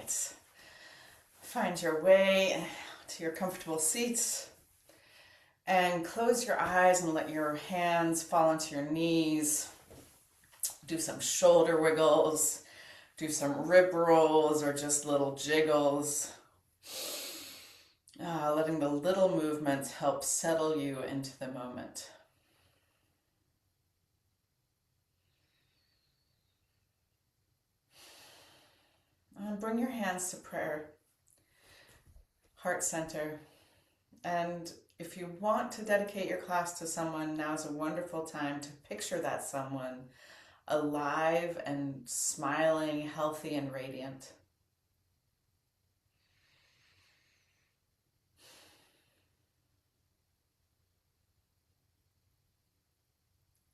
right. Find your way to your comfortable seats and close your eyes and let your hands fall onto your knees. Do some shoulder wiggles, do some rib rolls or just little jiggles. Letting the little movements help settle you into the moment. And bring your hands to prayer, heart center. And if you want to dedicate your class to someone, now's a wonderful time to picture that someone alive and smiling, healthy and radiant.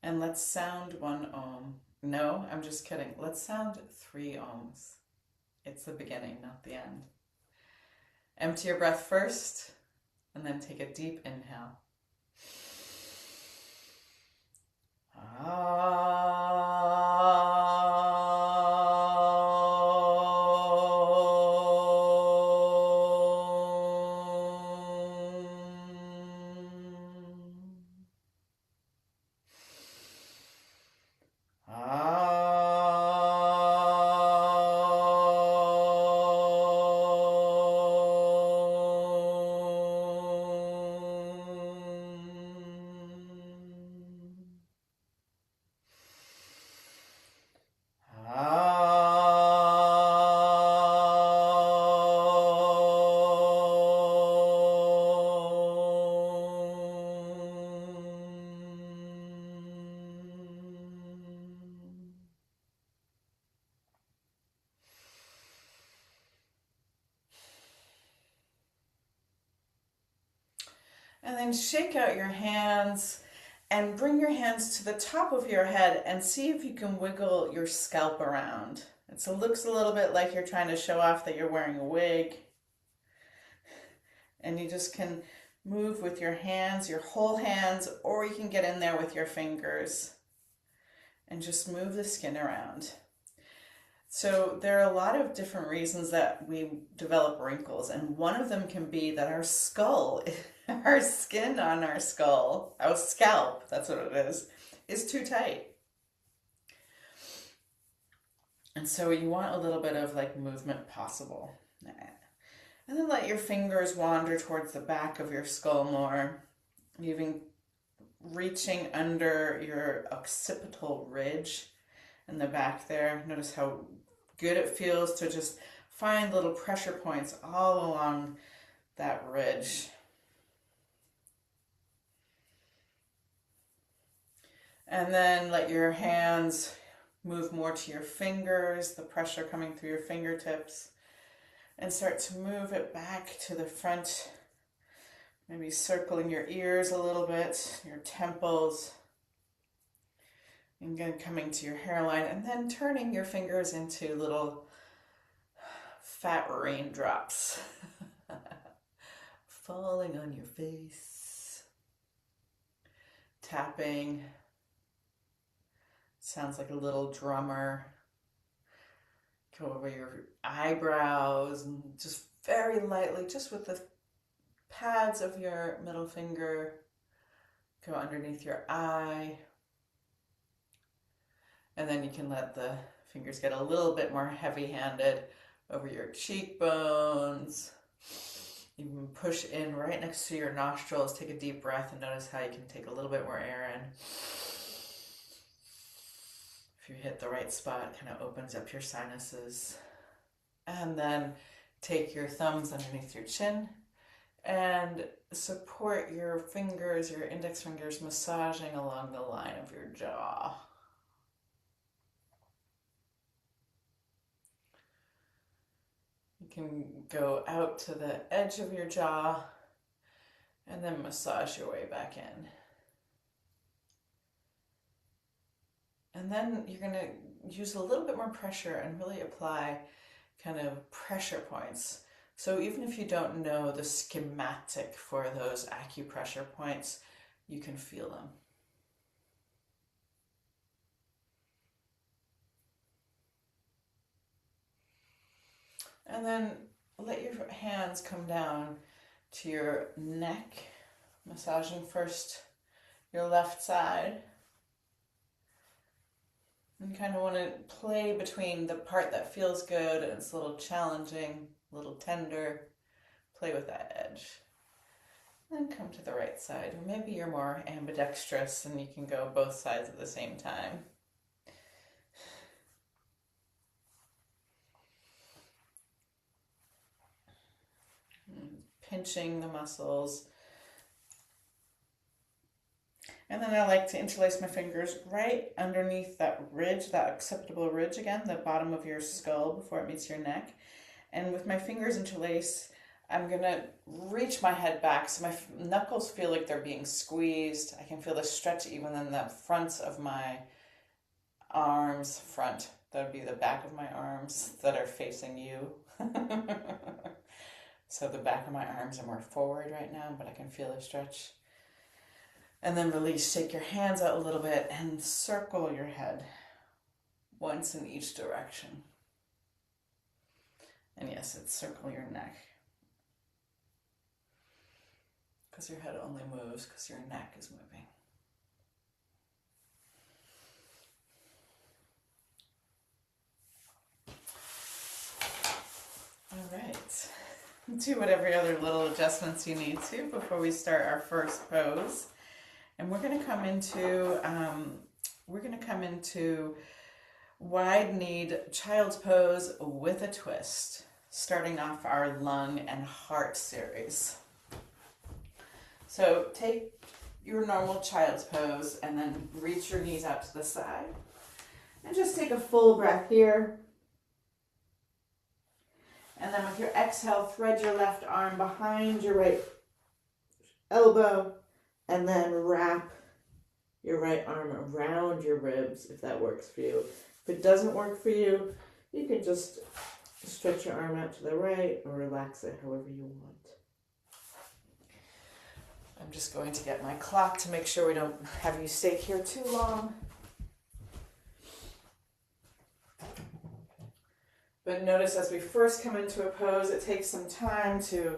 And let's sound 1 Om. No, I'm just kidding. Let's sound 3 Oms. It's the beginning, not the end. Empty your breath first, and then take a deep inhale. And then shake out your hands and bring your hands to the top of your head and see if you can wiggle your scalp around. It looks a little bit like you're trying to show off that you're wearing a wig. And you just can move with your hands, your whole hands, or you can get in there with your fingers and just move the skin around. So there are a lot of different reasons that we develop wrinkles, and one of them can be that our skull, our skin on our skull, our scalp, that's what it is too tight. And so you want a little bit of like movement possible. And then let your fingers wander towards the back of your skull more, even reaching under your occipital ridge in the back there. Notice how good it feels to just find little pressure points all along that ridge. And then let your hands move more to your fingers, the pressure coming through your fingertips, and start to move it back to the front, maybe circling your ears a little bit, your temples. And again, coming to your hairline, and then turning your fingers into little fat raindrops falling on your face. Tapping. Sounds like a little drummer. Go over your eyebrows and just very lightly, just with the pads of your middle finger, go underneath your eye. And then you can let the fingers get a little bit more heavy-handed over your cheekbones. You can push in right next to your nostrils. Take a deep breath and notice how you can take a little bit more air in. If you hit the right spot, it kind of opens up your sinuses. And then take your thumbs underneath your chin and support your fingers, your index fingers, massaging along the line of your jaw. You can go out to the edge of your jaw and then massage your way back in. And then you're going to use a little bit more pressure and really apply kind of pressure points. So even if you don't know the schematic for those acupressure points, you can feel them. And then let your hands come down to your neck, massaging first your left side. And kind of want to play between the part that feels good and it's a little challenging, a little tender. Play with that edge. Then come to the right side. Or maybe you're more ambidextrous and you can go both sides at the same time. Pinching the muscles. And then I like to interlace my fingers right underneath that ridge, that occipital ridge again, the bottom of your skull before it meets your neck. And with my fingers interlaced, I'm going to reach my head back so my knuckles feel like they're being squeezed. I can feel the stretch even in the fronts of my arms. Front, that would be the back of my arms that are facing you. So the back of my arms are more forward right now, but I can feel a stretch. And then release, shake your hands out a little bit and circle your head once in each direction. And yes, it's circle your neck. Because your head only moves because your neck is moving. All right. Do whatever other little adjustments you need to before we start our first pose. And we're going to come into wide kneed child's pose with a twist, starting off our lung and heart series. So take your normal child's pose and then reach your knees out to the side. And just take a full breath here. And then with your exhale, thread your left arm behind your right elbow and then wrap your right arm around your ribs if that works for you. If it doesn't work for you, you can just stretch your arm out to the right or relax it however you want. I'm just going to get my clock to make sure we don't have you stay here too long. But notice as we first come into a pose, it takes some time to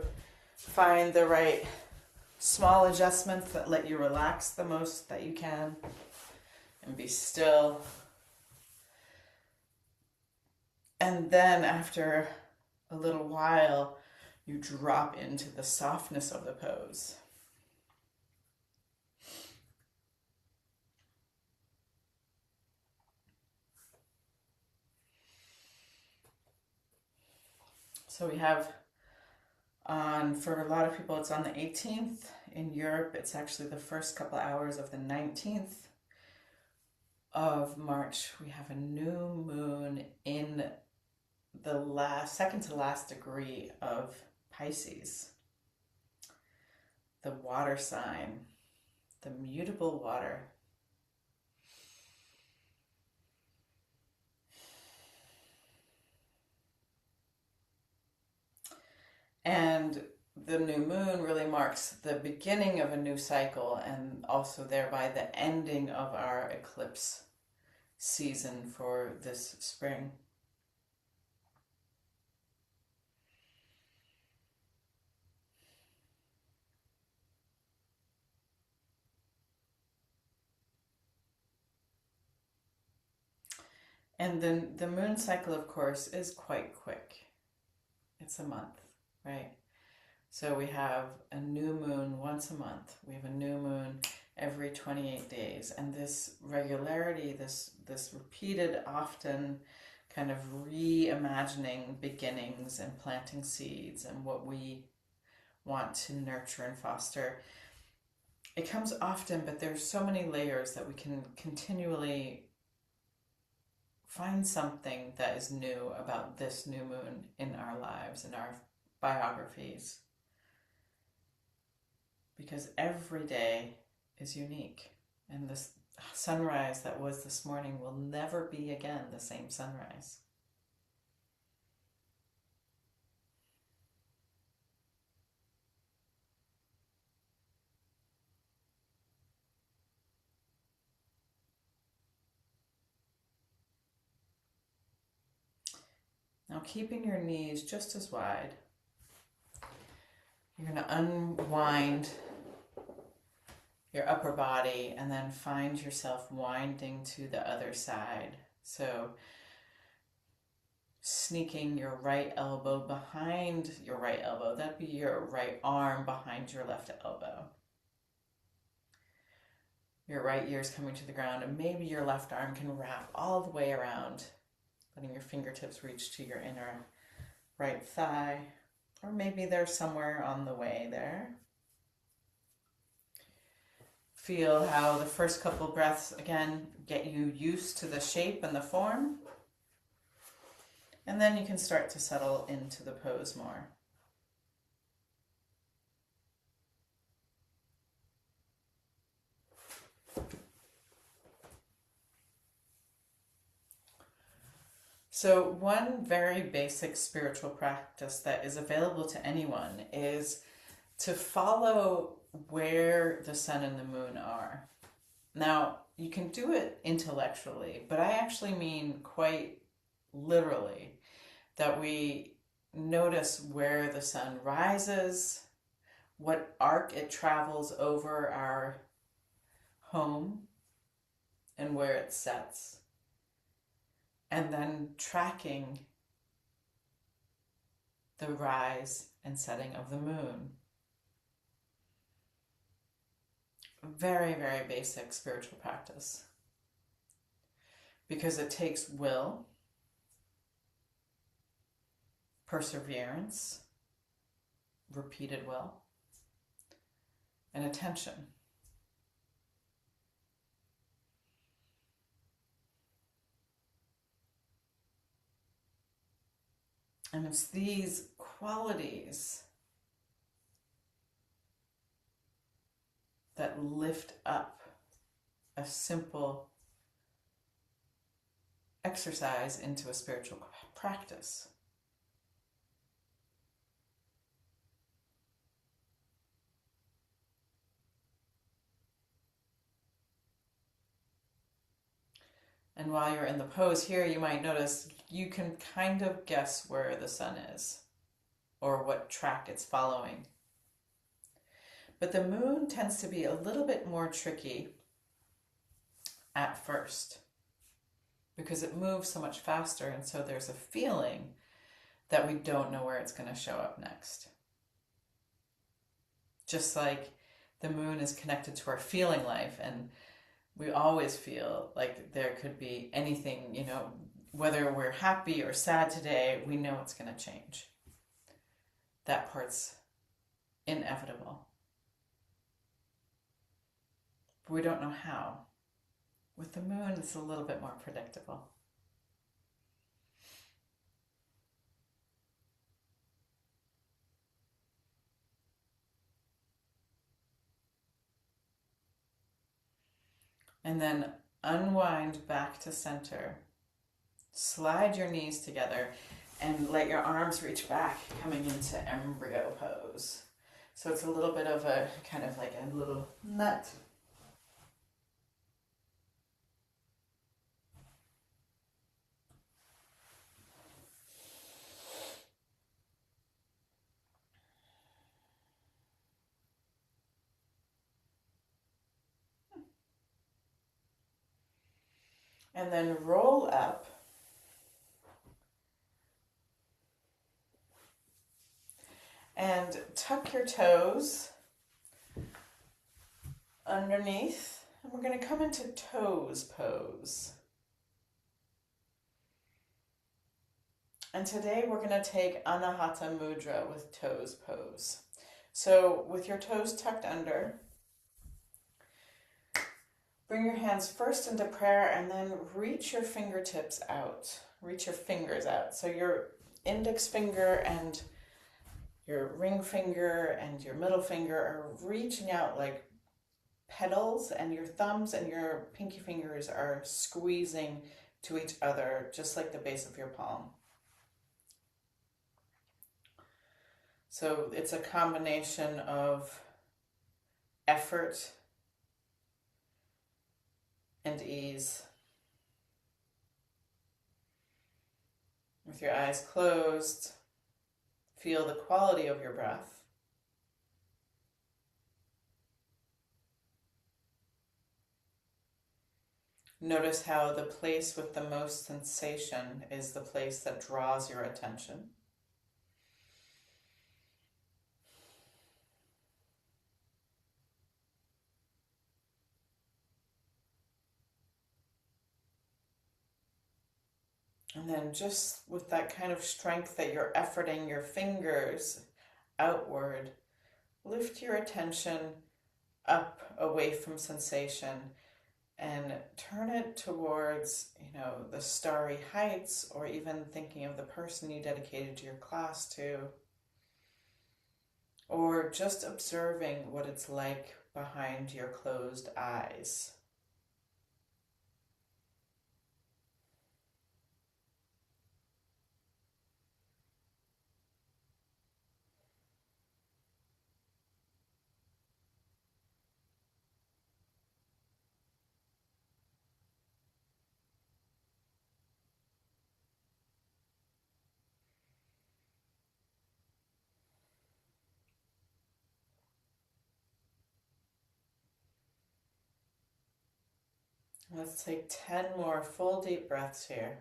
find the right small adjustments that let you relax the most that you can and be still. And then after a little while, you drop into the softness of the pose. So we have for a lot of people, it's on the 18th. In Europe, it's actually the first couple hours of the 19th of March. We have a new moon in the second to last degree of Pisces, the water sign, the mutable water. And the new moon really marks the beginning of a new cycle and also thereby the ending of our eclipse season for this spring. And then the moon cycle, of course, is quite quick. It's a month, right? So we have a new moon once a month. We have a new moon every 28 days. And this regularity, this repeated, often kind of reimagining beginnings and planting seeds and what we want to nurture and foster. It comes often, but there's so many layers that we can continually find something that is new about this new moon in our lives, in our biographies. Because every day is unique. And this sunrise that was this morning will never be again the same sunrise. Now keeping your knees just as wide, you're going to unwind your upper body and then find yourself winding to the other side. So sneaking your right elbow behind your right elbow, that'd be your right arm behind your left elbow. Your right ear is coming to the ground, and maybe your left arm can wrap all the way around, letting your fingertips reach to your inner right thigh, or maybe they're somewhere on the way there. Feel how the first couple breaths, again, get you used to the shape and the form. And then you can start to settle into the pose more. So one very basic spiritual practice that is available to anyone is to follow where the sun and the moon are. Now, you can do it intellectually, but I actually mean quite literally, that we notice where the sun rises, what arc it travels over our home, and where it sets. And then tracking the rise and setting of the moon. Very, very basic spiritual practice. Because it takes will, perseverance, repeated will, and attention. And it's these qualities that lift up a simple exercise into a spiritual practice. And while you're in the pose here, you might notice you can kind of guess where the sun is or what track it's following. But the moon tends to be a little bit more tricky at first because it moves so much faster, and so there's a feeling that we don't know where it's going to show up next. Just like the moon is connected to our feeling life, and we always feel like there could be anything, whether we're happy or sad today, we know it's going to change. That part's inevitable. But we don't know how. With the moon, it's a little bit more predictable. And then unwind back to center. Slide your knees together and let your arms reach back, coming into embryo pose. So it's a little bit of a kind of like a little nut. And then roll up. And tuck your toes underneath. And we're going to come into toes pose. And today we're going to take Anahata Mudra with toes pose. So with your toes tucked under, bring your hands first into prayer and then reach your fingertips out. Reach your fingers out. So your index finger and your ring finger and your middle finger are reaching out like petals, and your thumbs and your pinky fingers are squeezing to each other, just like the base of your palm. So it's a combination of effort and ease. With your eyes closed, feel the quality of your breath. Notice how the place with the most sensation is the place that draws your attention. And then just with that kind of strength that you're efforting your fingers outward, lift your attention up away from sensation and turn it towards, the starry heights, or even thinking of the person you dedicated your class to, or just observing what it's like behind your closed eyes. Let's take 10 more full deep breaths here.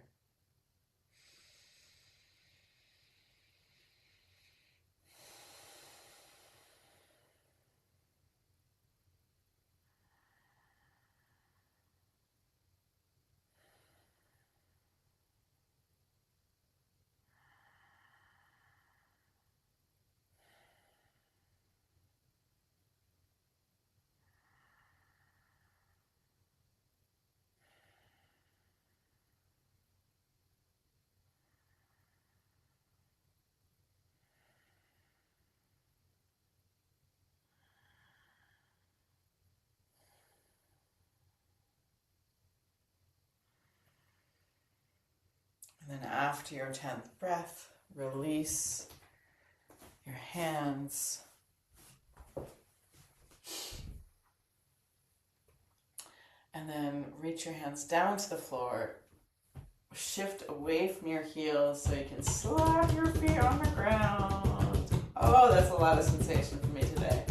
And then after your 10th breath, release your hands. And then reach your hands down to the floor. Shift away from your heels so you can slap your feet on the ground. Oh, that's a lot of sensation for me today.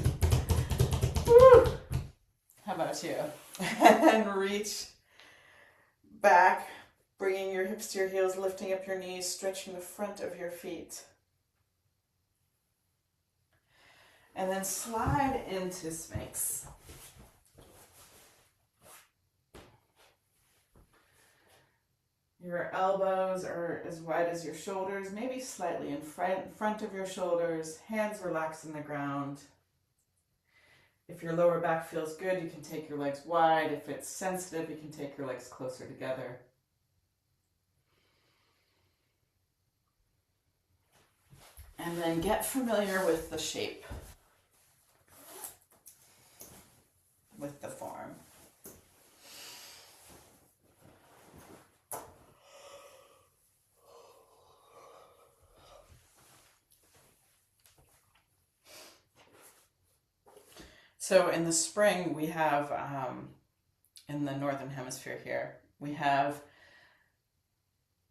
Woo! How about you? And reach back, bringing your hips to your heels, lifting up your knees, stretching the front of your feet. And then slide into Sphinx. Your elbows are as wide as your shoulders, maybe slightly in front of your shoulders, hands relaxed in the ground. If your lower back feels good, you can take your legs wide. If it's sensitive, you can take your legs closer together. And then get familiar with the shape, with the form. So in the spring, we have, in the northern hemisphere here, we have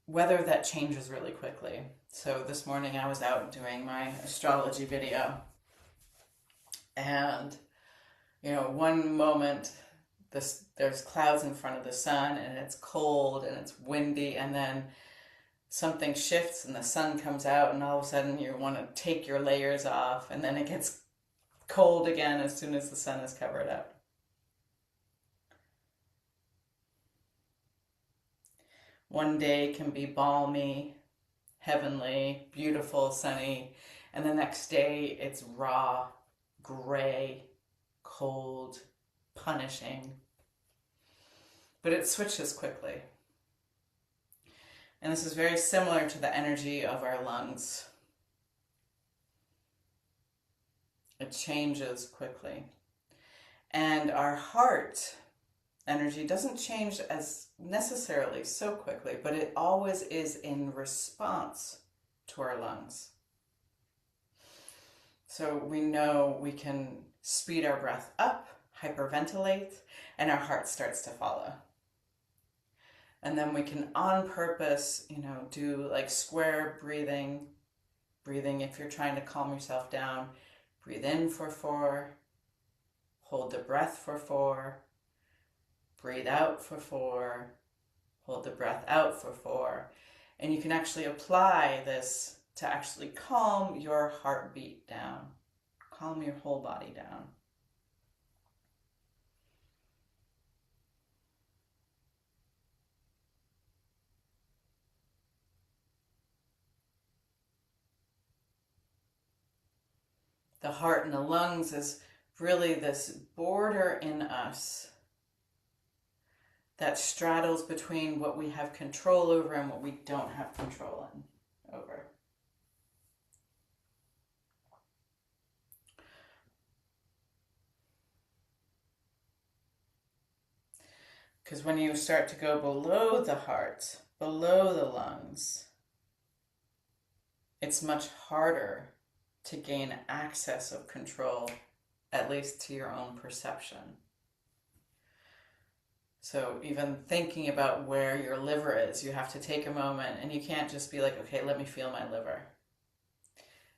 weather that changes really quickly. So this morning I was out doing my astrology video, and one moment there's clouds in front of the sun and it's cold and it's windy, and then something shifts and the sun comes out and all of a sudden you want to take your layers off, and then it gets cold again as soon as the sun is covered up. One day can be balmy, heavenly, beautiful, sunny, and the next day it's raw, gray, cold, punishing. But it switches quickly. And this is very similar to the energy of our lungs. It changes quickly. And our heart energy doesn't change as necessarily so quickly, but it always is in response to our lungs. So we know we can speed our breath up, hyperventilate, and our heart starts to follow. And then we can, on purpose, do like square breathing. Breathing if you're trying to calm yourself down. Breathe in for 4. Hold the breath for 4. Breathe out for 4. Hold the breath out for 4. And you can actually apply this to actually calm your heartbeat down. Calm your whole body down. The heart and the lungs is really this border in us that straddles between what we have control over and what we don't have control over. Because when you start to go below the heart, below the lungs, it's much harder to gain access of control, at least to your own perception. So even thinking about where your liver is, you have to take a moment, and you can't just be like, okay, let me feel my liver.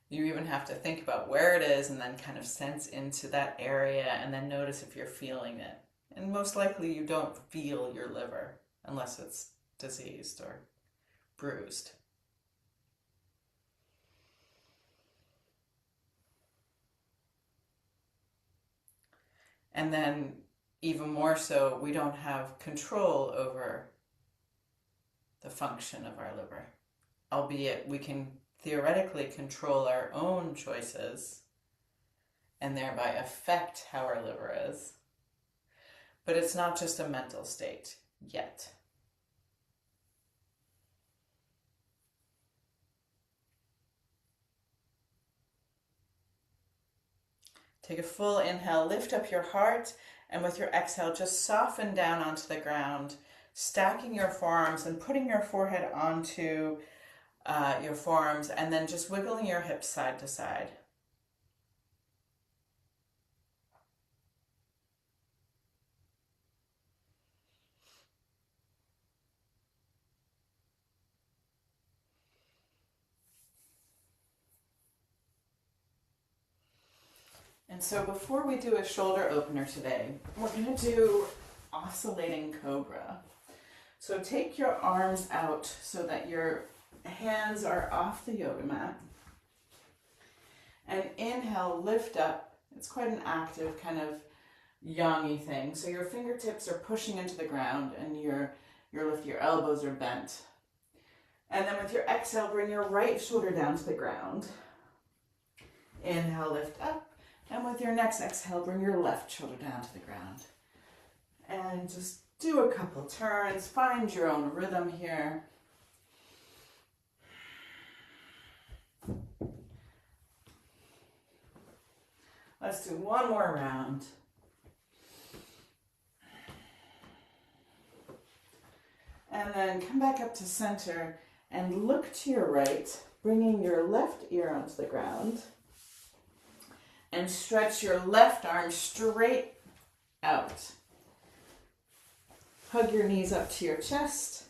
You even have to think about where it is and then kind of sense into that area and then notice if you're feeling it. And most likely you don't feel your liver unless it's diseased or bruised. And then even more so, we don't have control over the function of our liver, albeit we can theoretically control our own choices and thereby affect how our liver is. But it's not just a mental state yet. Take a full inhale, lift up your heart, and with your exhale, just soften down onto the ground, stacking your forearms and putting your forehead onto your forearms, and then just wiggling your hips side to side. And so before we do a shoulder opener today, we're going to do oscillating cobra. So take your arms out so that your hands are off the yoga mat. And inhale, lift up. It's quite an active kind of yang-y thing. So your fingertips are pushing into the ground and your elbows are bent. And then with your exhale, bring your right shoulder down to the ground. Inhale, lift up. And with your next exhale, bring your left shoulder down to the ground. And just do a couple turns. Find your own rhythm here. Let's do one more round. And then come back up to center and look to your right, bringing your left ear onto the ground. And stretch your left arm straight out. Hug your knees up to your chest.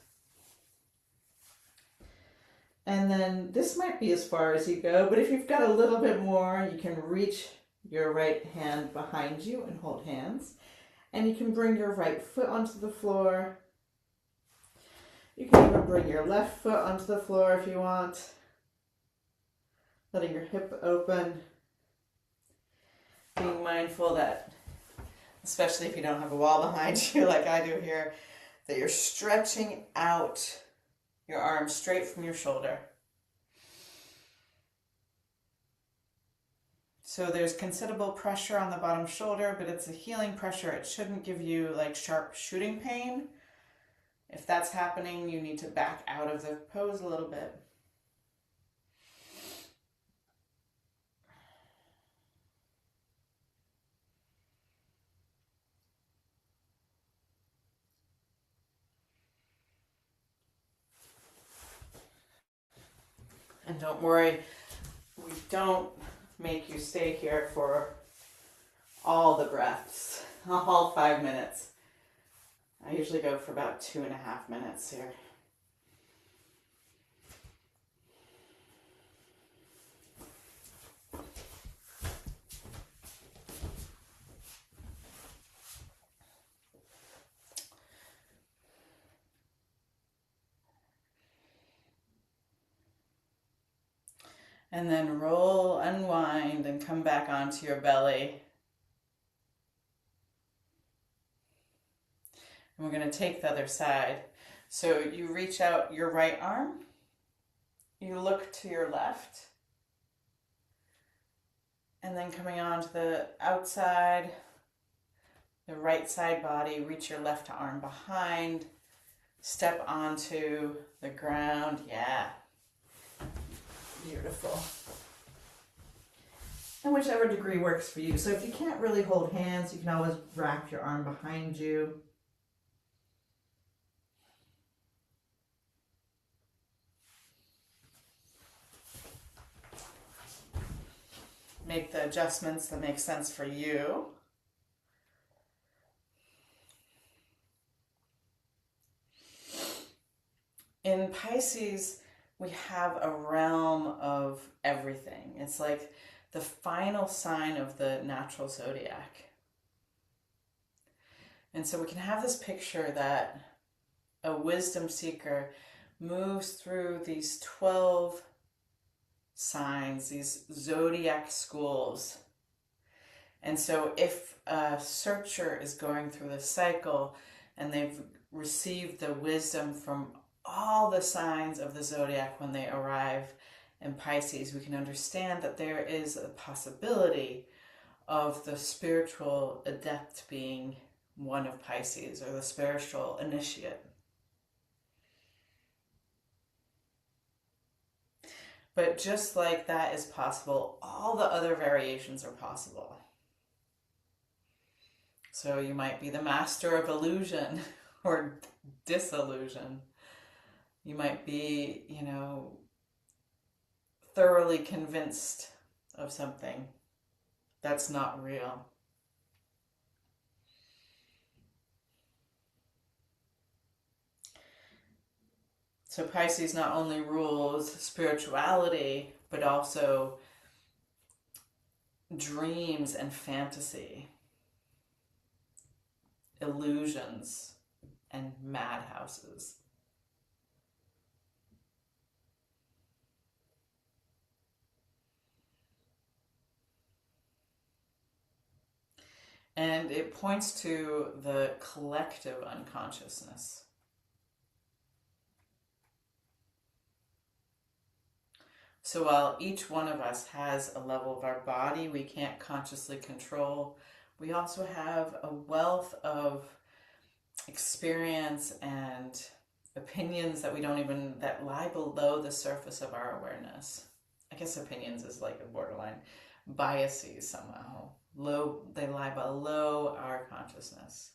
And then this might be as far as you go, but if you've got a little bit more, you can reach your right hand behind you and hold hands. And you can bring your right foot onto the floor. You can even bring your left foot onto the floor if you want. Letting your hip open. Being mindful that, especially if you don't have a wall behind you like I do here, that you're stretching out your arms straight from your shoulder. So there's considerable pressure on the bottom shoulder, but it's a healing pressure. It shouldn't give you like sharp shooting pain. If that's happening, you need to back out of the pose a little bit. And don't worry, we don't make you stay here for all the breaths, all 5 minutes. I usually go for about 2.5 minutes here. And then roll, unwind, and come back onto your belly. And we're going to take the other side. So you reach out your right arm, you look to your left, and then coming on to the outside, the right side body, reach your left arm behind, step onto the ground. Yeah. Beautiful. And whichever degree works for you. So if you can't really hold hands, you can always wrap your arm behind you. Make the adjustments that make sense for you. In Pisces, we have a realm of everything. It's like the final sign of the natural zodiac. And so we can have this picture that a wisdom seeker moves through these 12 signs, these zodiac schools. And so if a searcher is going through this cycle and they've received the wisdom from all the signs of the zodiac when they arrive in Pisces, we can understand that there is a possibility of the spiritual adept being one of Pisces, or the spiritual initiate. But just like that is possible, all the other variations are possible. So you might be the master of illusion or disillusion. You might be, thoroughly convinced of something that's not real. So Pisces not only rules spirituality, but also dreams and fantasy, illusions and madhouses. And it points to the collective unconsciousness. So while each one of us has a level of our body we can't consciously control, we also have a wealth of experience and opinions that that lie below the surface of our awareness. I guess opinions is like a borderline. Biases somehow. They lie below our consciousness.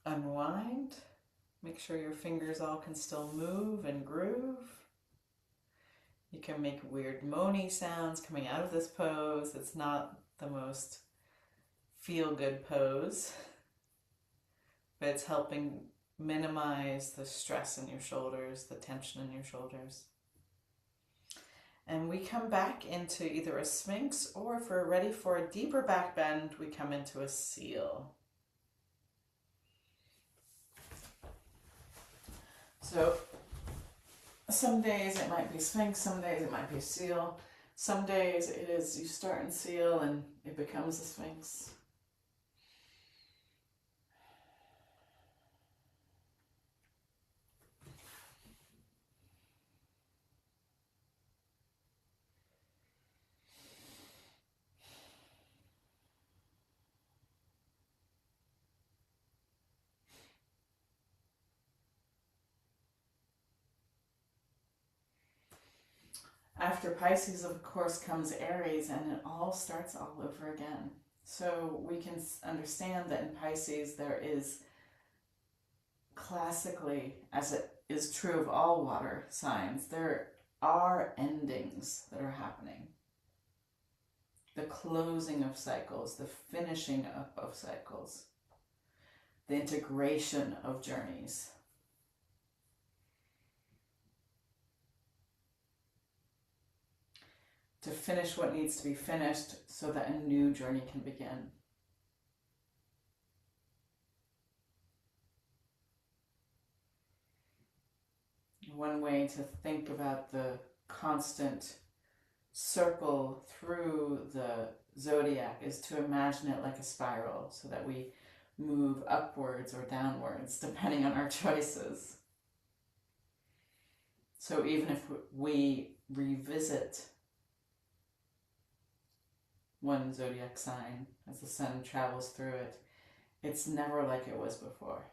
Unwind. Make sure your fingers all can still move and groove. You can make weird moany sounds coming out of this pose. It's not the most feel-good pose, but it's helping minimize the stress in your shoulders, the tension in your shoulders. And we come back into either a Sphinx, or if we're ready for a deeper back bend, we come into a seal. So some days it might be Sphinx, some days it might be seal. Some days it is you start in seal and it becomes a Sphinx. After Pisces, of course, comes Aries, and it all starts all over again. So we can understand that in Pisces there is classically, as it is true of all water signs, there are endings that are happening. The closing of cycles, the finishing up of cycles. the integration of journeys. To finish what needs to be finished so that a new journey can begin. One way to think about the constant circle through the zodiac is to imagine it like a spiral, so that we move upwards or downwards depending on our choices. So even if we revisit one zodiac sign as the sun travels through it, it's never like it was before.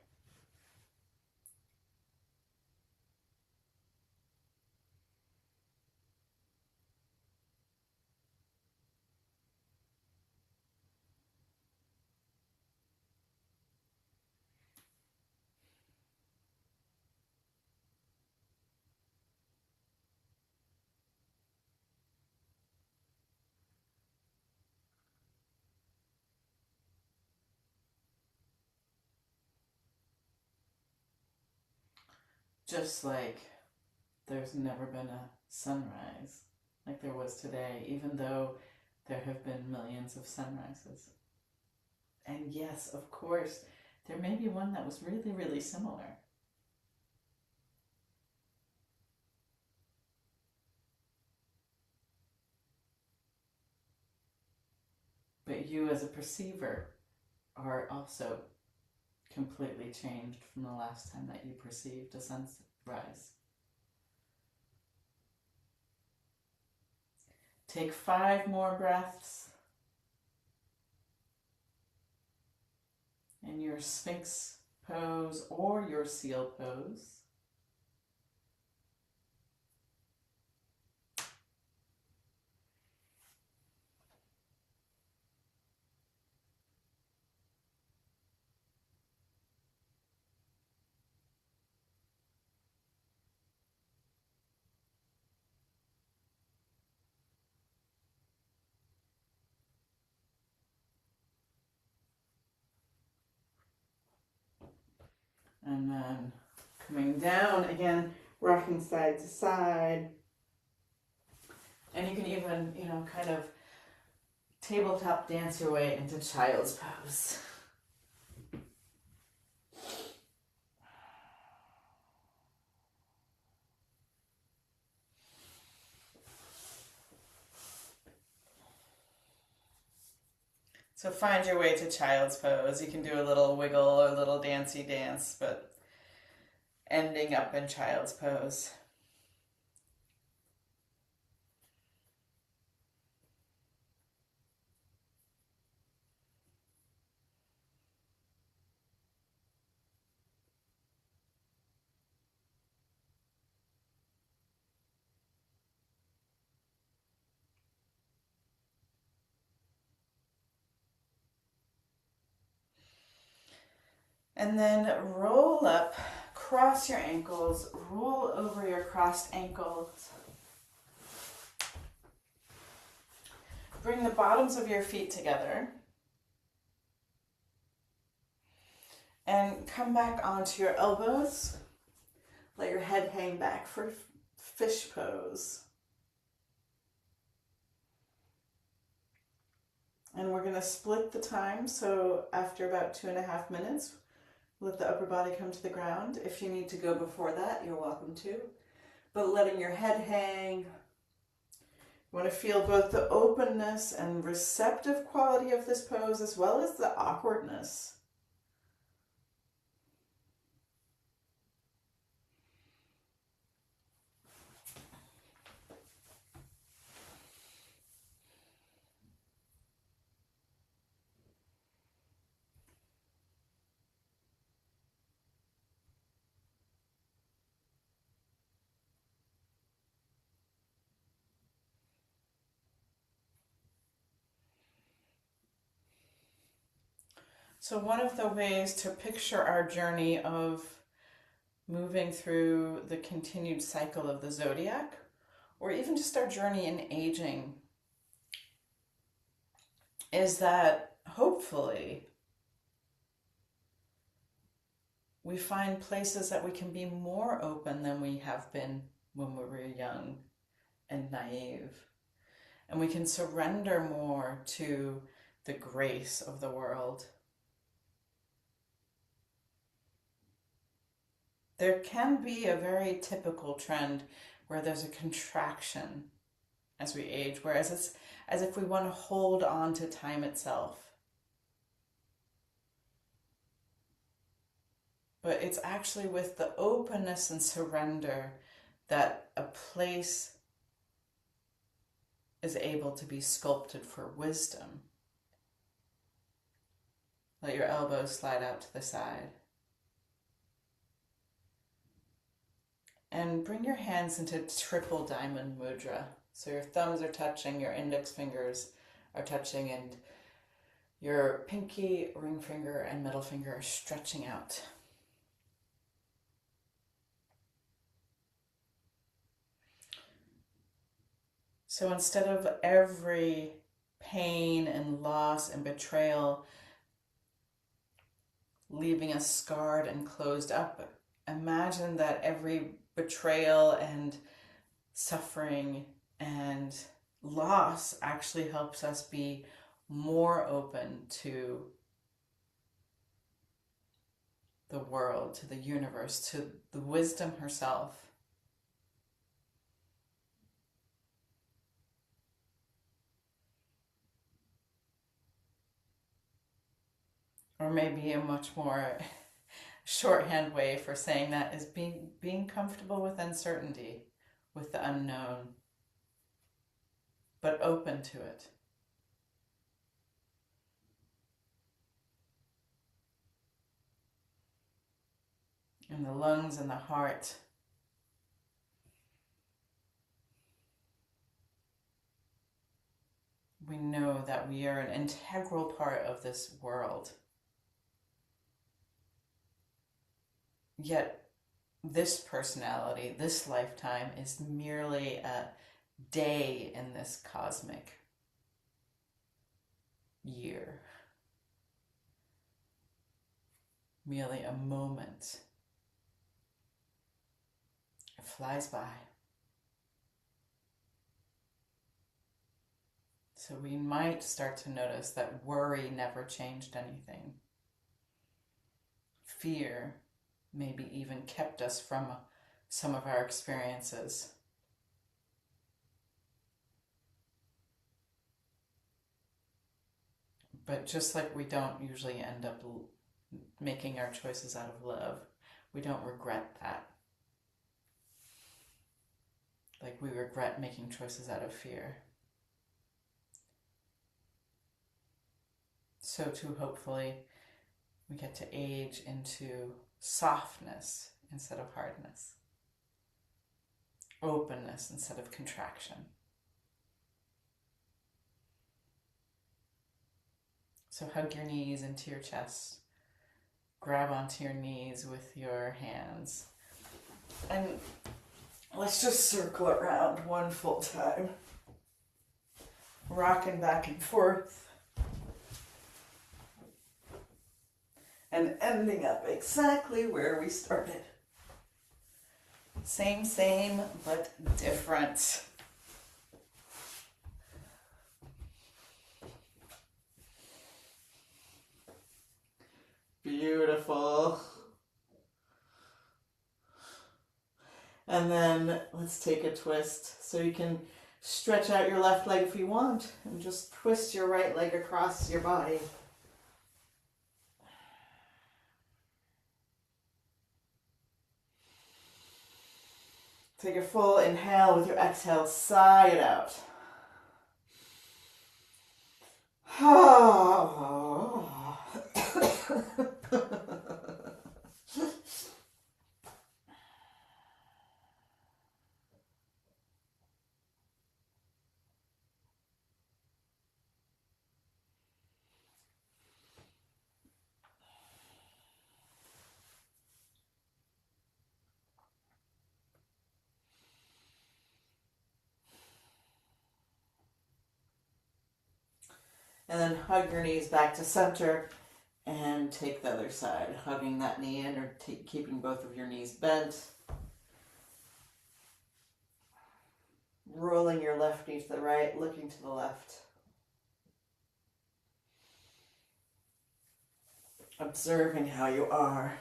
Just like there's never been a sunrise like there was today, even though there have been millions of sunrises. And yes, of course, there may be one that was really, really similar. But you as a perceiver are also completely changed from the last time that you perceived a sunrise. Take 5 more breaths in your Sphinx pose or your seal pose. And then coming down again, rocking side to side. And you can even, kind of tabletop dance your way into child's pose. So find your way to child's pose. You can do a little wiggle or a little dancey dance, but ending up in child's pose. And then roll up, cross your ankles, roll over your crossed ankles. Bring the bottoms of your feet together. And come back onto your elbows. Let your head hang back for fish pose. And we're going to split the time, so after about 2.5 minutes, let the upper body come to the ground. If you need to go before that, you're welcome to. But letting your head hang. You want to feel both the openness and receptive quality of this pose as well as the awkwardness. So one of the ways to picture our journey of moving through the continued cycle of the zodiac, or even just our journey in aging, is that hopefully we find places that we can be more open than we have been when we were young and naive. And we can surrender more to the grace of the world. There can be a very typical trend where there's a contraction as we age, whereas it's as if we want to hold on to time itself. But it's actually with the openness and surrender that a place is able to be sculpted for wisdom. Let your elbows slide out to the side. And bring your hands into triple diamond mudra. So your thumbs are touching, your index fingers are touching, and your pinky, ring finger, and middle finger are stretching out. So instead of every pain and loss and betrayal leaving us scarred and closed up, imagine that every betrayal and suffering and loss actually helps us be more open to the world, to the universe, to the wisdom herself. Or maybe a much more shorthand way for saying that is being comfortable with uncertainty, with the unknown, but open to it. In the lungs and the heart, we know that we are an integral part of this world. Yet this personality, this lifetime, is merely a day in this cosmic year. Merely a moment. It flies by. So we might start to notice that worry never changed anything. Fear maybe even kept us from some of our experiences. But just like we don't usually end up making our choices out of love, we don't regret that. Like we regret making choices out of fear. So too, hopefully, we get to age into softness instead of hardness, openness instead of contraction. So hug your knees into your chest, grab onto your knees with your hands, and let's just circle around one full time, rocking back and forth. And ending up exactly where we started. Same, but different. Beautiful. And then let's take a twist. So you can stretch out your left leg if you want, and just twist your right leg across your body. Take a full inhale with your exhale, sigh it out. And then hug your knees back to center And take the other side, hugging that knee in or keeping both of your knees bent. Rolling your left knee to the right, looking to the left. Observing how you are.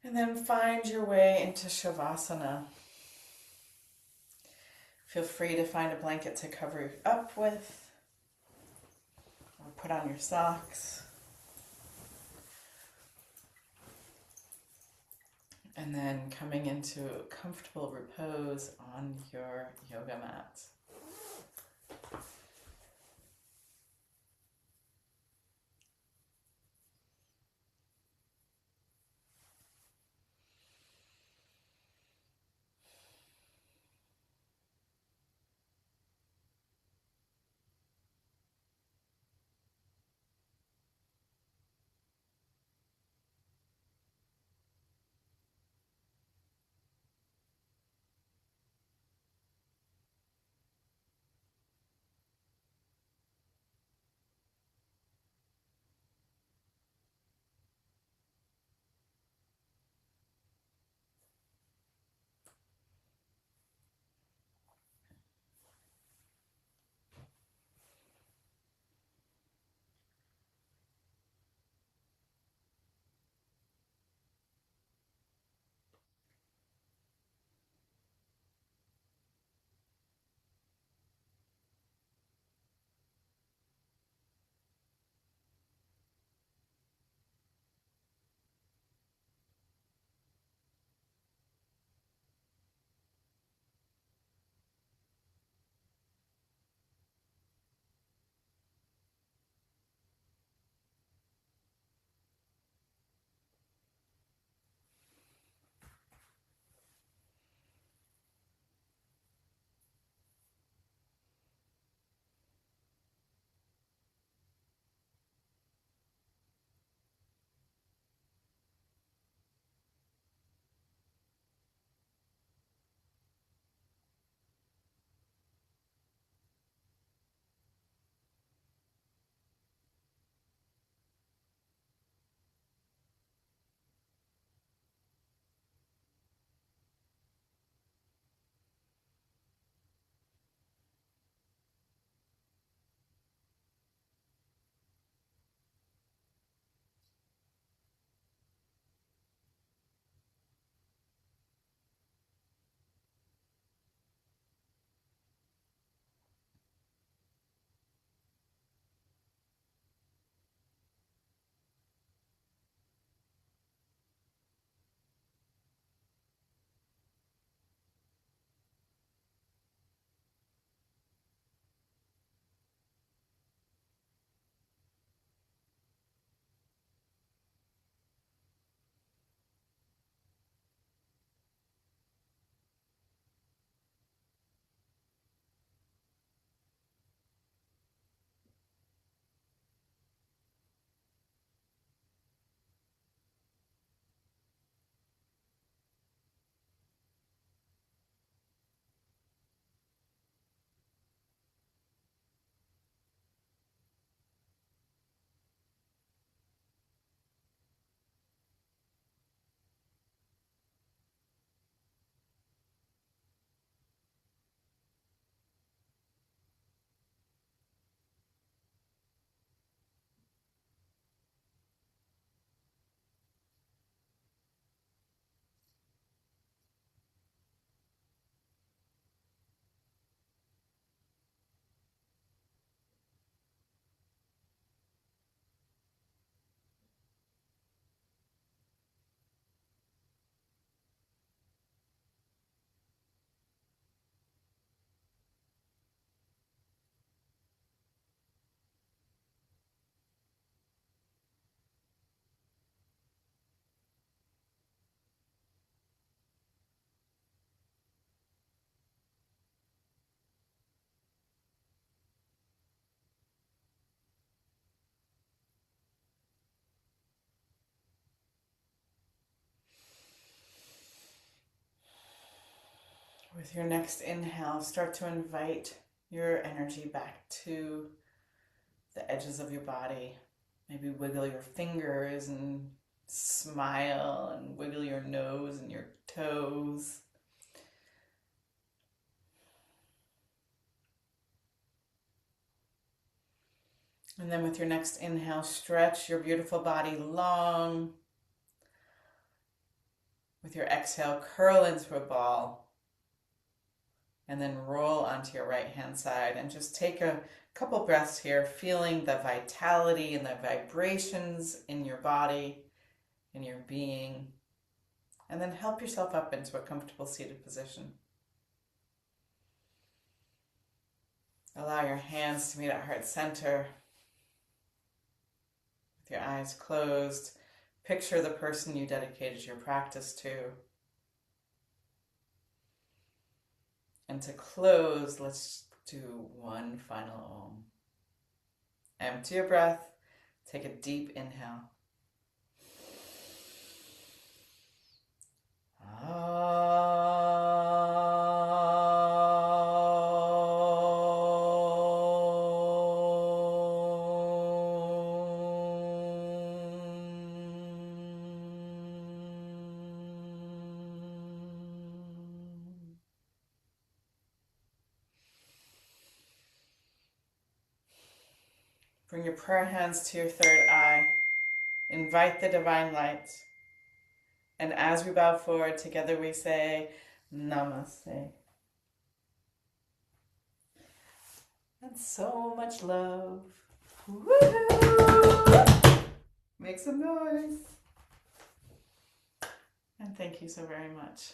And then find your way into Shavasana. Feel free to find a blanket to cover you up with, or put on your socks. And then coming into comfortable repose on your yoga mat. With your next inhale, start to invite your energy back to the edges of your body. Maybe wiggle your fingers and smile and wiggle your nose and your toes. And then with your next inhale, stretch your beautiful body long. With your exhale, curl into a ball. And then roll onto your right hand side and just take a couple breaths here, feeling the vitality and the vibrations in your body, in your being. And then help yourself up into a comfortable seated position. Allow your hands to meet at heart center. With your eyes closed, picture the person you dedicated your practice to. And to close, let's do one final Om. Empty your breath. Take a deep inhale. Bring your prayer hands to your third eye. Invite the divine light. And as we bow forward, together we say, Namaste. And so much love. Woo-hoo! Make some noise. And thank you so very much.